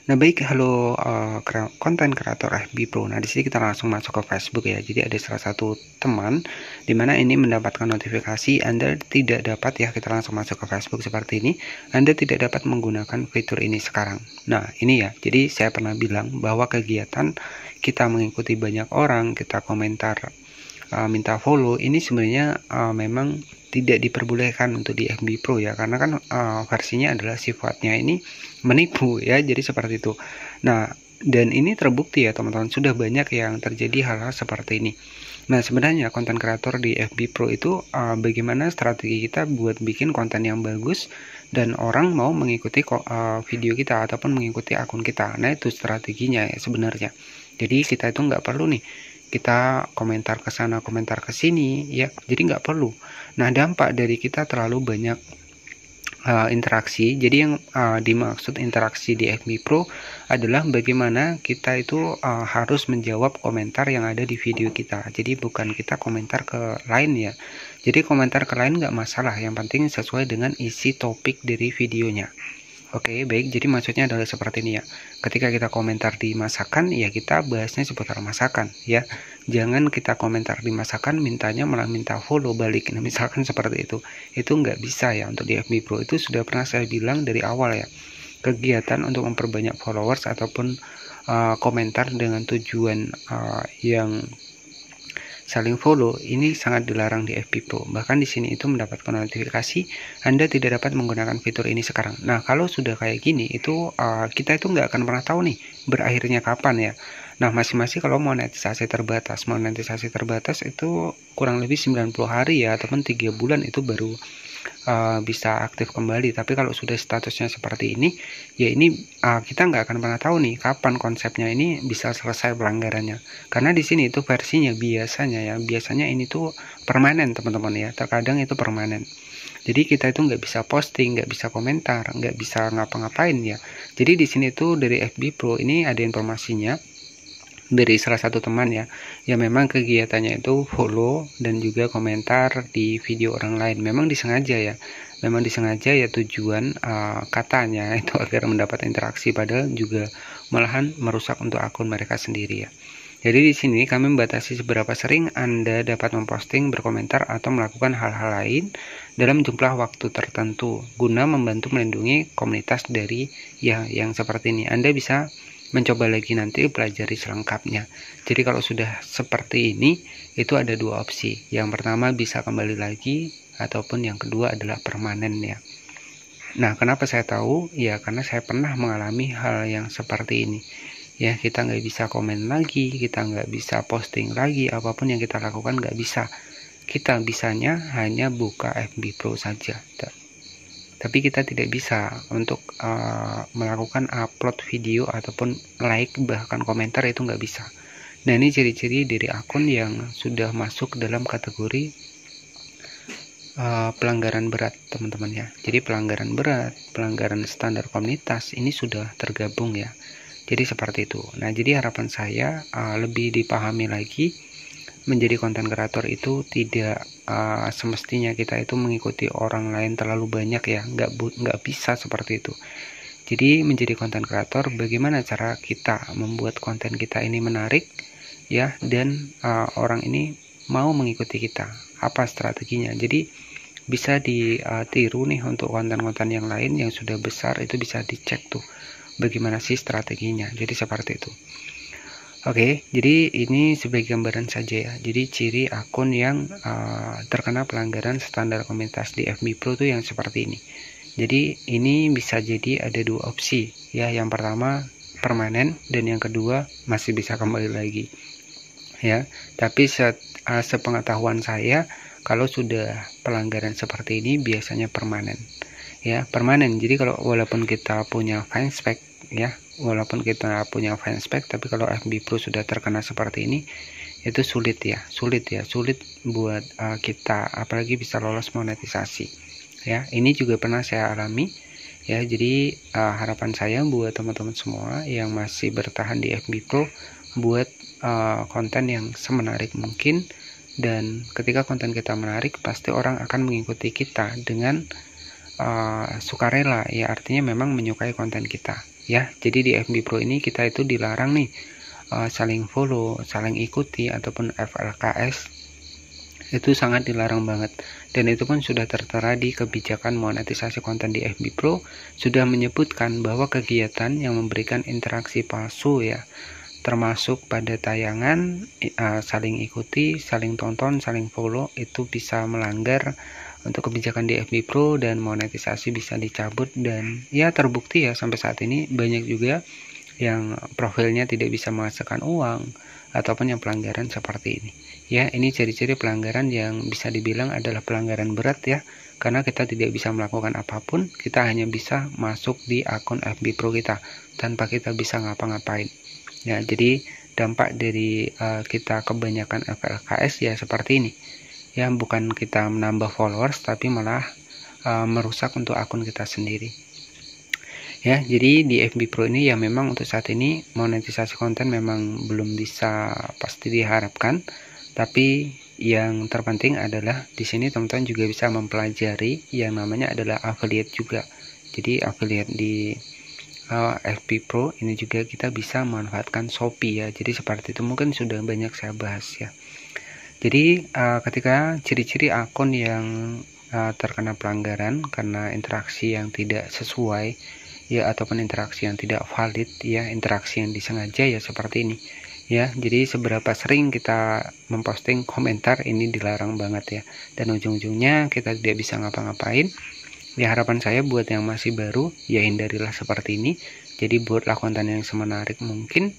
Nah, baik, halo konten kreator FB Pro. Nah, di sini kita langsung masuk ke Facebook ya. Jadi ada salah satu teman di mana ini mendapatkan notifikasi Anda tidak dapat ya. Kita langsung masuk ke Facebook seperti ini. Anda tidak dapat menggunakan fitur ini sekarang. Nah, ini ya. Jadi saya pernah bilang bahwa kegiatan kita mengikuti banyak orang, kita komentar, minta follow, ini sebenarnya memang tidak diperbolehkan untuk di FB Pro ya, karena kan versinya adalah sifatnya ini menipu ya, jadi seperti itu. Nah, dan ini terbukti ya teman-teman, sudah banyak yang terjadi hal-hal seperti ini. Nah, sebenarnya konten kreator di FB Pro itu bagaimana strategi kita buat bikin konten yang bagus dan orang mau mengikuti video kita ataupun mengikuti akun kita. Nah, itu strateginya ya sebenarnya. Jadi kita itu nggak perlu nih kita komentar ke sana, komentar ke sini ya. Jadi nggak perlu. Nah, dampak dari kita terlalu banyak interaksi. Jadi yang dimaksud interaksi di FB Pro adalah bagaimana kita itu harus menjawab komentar yang ada di video kita. Jadi bukan kita komentar ke lain ya. Jadi komentar ke lain nggak masalah, yang penting sesuai dengan isi topik dari videonya. Oke, baik. Jadi maksudnya adalah seperti ini ya. Ketika kita komentar di masakan, ya kita bahasnya seputar masakan ya. Jangan kita komentar di masakan, mintanya malah minta follow balik. Nah, misalkan seperti itu. Itu nggak bisa ya untuk di FB Pro. Itu sudah pernah saya bilang dari awal ya. Kegiatan untuk memperbanyak followers ataupun komentar dengan tujuan yang saling follow ini sangat dilarang di FB Pro. Bahkan di sini itu mendapatkan notifikasi Anda tidak dapat menggunakan fitur ini sekarang. Nah, kalau sudah kayak gini itu kita itu nggak akan pernah tahu nih berakhirnya kapan ya. Nah, masing-masing kalau monetisasi terbatas itu kurang lebih 90 hari ya ataupun 3 bulan itu baru bisa aktif kembali. Tapi kalau sudah statusnya seperti ini ya, ini kita nggak akan pernah tahu nih kapan konsepnya ini bisa selesai pelanggarannya, karena di sini itu versinya biasanya ini tuh permanen teman-teman ya, terkadang itu permanen. Jadi kita itu nggak bisa posting, nggak bisa komentar, nggak bisa ngapa-ngapain ya. Jadi di sini tuh dari FB Pro ini ada informasinya dari salah satu teman ya, yang memang kegiatannya itu follow dan juga komentar di video orang lain. Memang disengaja ya, tujuan katanya itu agar mendapat interaksi, padahal juga malahan merusak untuk akun mereka sendiri ya. Jadi di sini kami membatasi seberapa sering Anda dapat memposting, berkomentar, atau melakukan hal-hal lain dalam jumlah waktu tertentu guna membantu melindungi komunitas dari yang seperti ini. Anda bisa mencoba lagi nanti, pelajari selengkapnya. Jadi kalau sudah seperti ini itu ada dua opsi. Yang pertama bisa kembali lagi, ataupun yang kedua adalah permanen ya. Nah, kenapa saya tahu? Ya karena saya pernah mengalami hal yang seperti ini. Ya, kita nggak bisa komen lagi, kita nggak bisa posting lagi, apapun yang kita lakukan nggak bisa. Kita bisanya hanya buka FB Pro saja. Tapi kita tidak bisa untuk melakukan upload video ataupun like, bahkan komentar itu nggak bisa. Nah, ini ciri-ciri dari akun yang sudah masuk dalam kategori pelanggaran berat teman-teman ya. Jadi pelanggaran berat, pelanggaran standar komunitas ini sudah tergabung ya. Jadi seperti itu. Nah, jadi harapan saya lebih dipahami lagi, menjadi konten kreator itu tidak semestinya kita itu mengikuti orang lain terlalu banyak ya, nggak bisa seperti itu. Jadi menjadi konten kreator, bagaimana cara kita membuat konten kita ini menarik ya, dan orang ini mau mengikuti kita, apa strateginya. Jadi bisa ditiru nih untuk konten-konten yang lain yang sudah besar, itu bisa dicek tuh bagaimana sih strateginya. Jadi seperti itu. Oke, jadi ini sebagai gambaran saja ya. Jadi ciri akun yang terkena pelanggaran standar komunitas di FB Pro itu yang seperti ini. Jadi ini bisa jadi ada dua opsi ya. Yang pertama permanen, dan yang kedua masih bisa kembali lagi ya. Tapi sepengetahuan saya, kalau sudah pelanggaran seperti ini biasanya permanen ya, permanen. Jadi kalau walaupun kita punya fanspage ya, tapi kalau FB Pro sudah terkena seperti ini, itu sulit buat kita apalagi bisa lolos monetisasi ya. Ini juga pernah saya alami ya. Jadi harapan saya buat teman-teman semua yang masih bertahan di FB Pro, buat konten yang semenarik mungkin, dan ketika konten kita menarik pasti orang akan mengikuti kita dengan sukarela ya, artinya memang menyukai konten kita ya. Jadi di FB Pro ini kita itu dilarang nih saling follow, saling ikuti ataupun FLKS, itu sangat dilarang banget. Dan itu pun sudah tertera di kebijakan monetisasi konten di FB Pro, sudah menyebutkan bahwa kegiatan yang memberikan interaksi palsu ya, termasuk pada tayangan, saling ikuti, saling tonton, saling follow, itu bisa melanggar untuk kebijakan di FB Pro dan monetisasi bisa dicabut. Dan ya terbukti ya sampai saat ini banyak juga yang profilnya tidak bisa menghasilkan uang ataupun yang pelanggaran seperti ini ya. Ini ciri-ciri pelanggaran yang bisa dibilang adalah pelanggaran berat ya, karena kita tidak bisa melakukan apapun, kita hanya bisa masuk di akun FB Pro kita tanpa kita bisa ngapa-ngapain ya. Jadi dampak dari kita kebanyakan FLKS ya seperti ini ya, bukan kita menambah followers tapi malah merusak untuk akun kita sendiri ya. Jadi di FB Pro ini ya memang untuk saat ini monetisasi konten memang belum bisa pasti diharapkan, tapi yang terpenting adalah di sini teman-teman juga bisa mempelajari yang namanya adalah affiliate juga. Jadi affiliate di FB Pro ini juga kita bisa memanfaatkan Shopee ya. Jadi seperti itu, mungkin sudah banyak saya bahas ya. Jadi ketika ciri-ciri akun yang terkena pelanggaran karena interaksi yang tidak sesuai ya, ataupun interaksi yang tidak valid ya, interaksi yang disengaja ya seperti ini ya. Jadi seberapa sering kita memposting komentar ini dilarang banget ya, dan ujung-ujungnya kita tidak bisa ngapa-ngapain ya. Harapan saya buat yang masih baru ya hindarilah seperti ini. Jadi buatlah konten yang semenarik mungkin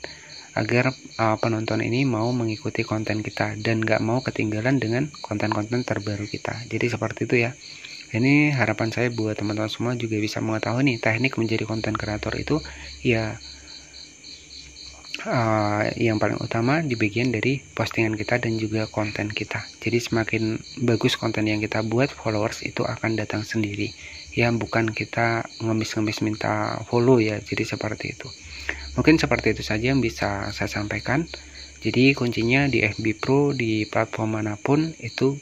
agar penonton ini mau mengikuti konten kita dan gak mau ketinggalan dengan konten-konten terbaru kita. Jadi seperti itu ya. Ini harapan saya buat teman-teman semua juga bisa mengetahui nih teknik menjadi konten kreator itu ya. Yang paling utama di bagian dari postingan kita dan juga konten kita. Jadi semakin bagus konten yang kita buat, followers itu akan datang sendiri ya, bukan kita ngemis-ngemis minta follow ya. Jadi seperti itu. Mungkin seperti itu saja yang bisa saya sampaikan. Jadi kuncinya di FB Pro, di platform manapun itu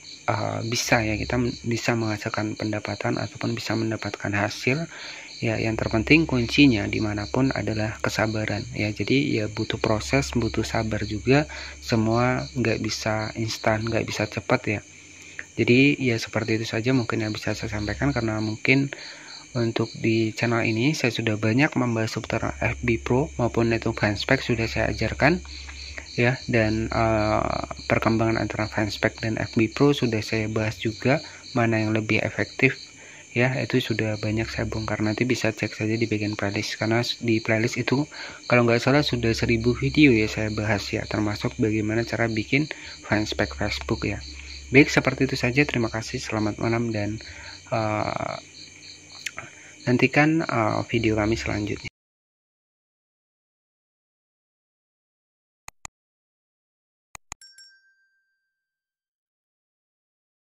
bisa ya, kita bisa menghasilkan pendapatan ataupun bisa mendapatkan hasil ya. Yang terpenting kuncinya dimanapun adalah kesabaran ya. Jadi ya butuh proses, butuh sabar juga. Semua nggak bisa instan, nggak bisa cepat ya. Jadi ya seperti itu saja mungkin yang bisa saya sampaikan, karena mungkin untuk di channel ini saya sudah banyak membahas seputar FB Pro maupun network fanspage sudah saya ajarkan ya, dan perkembangan antara fanspage dan FB Pro sudah saya bahas juga, mana yang lebih efektif ya, itu sudah banyak saya bongkar. Nanti bisa cek saja di bagian playlist, karena di playlist itu kalau nggak salah sudah 1000 video ya saya bahas ya, termasuk bagaimana cara bikin fanspage Facebook ya. Baik, seperti itu saja. Terima kasih, selamat malam, dan nantikan video kami selanjutnya.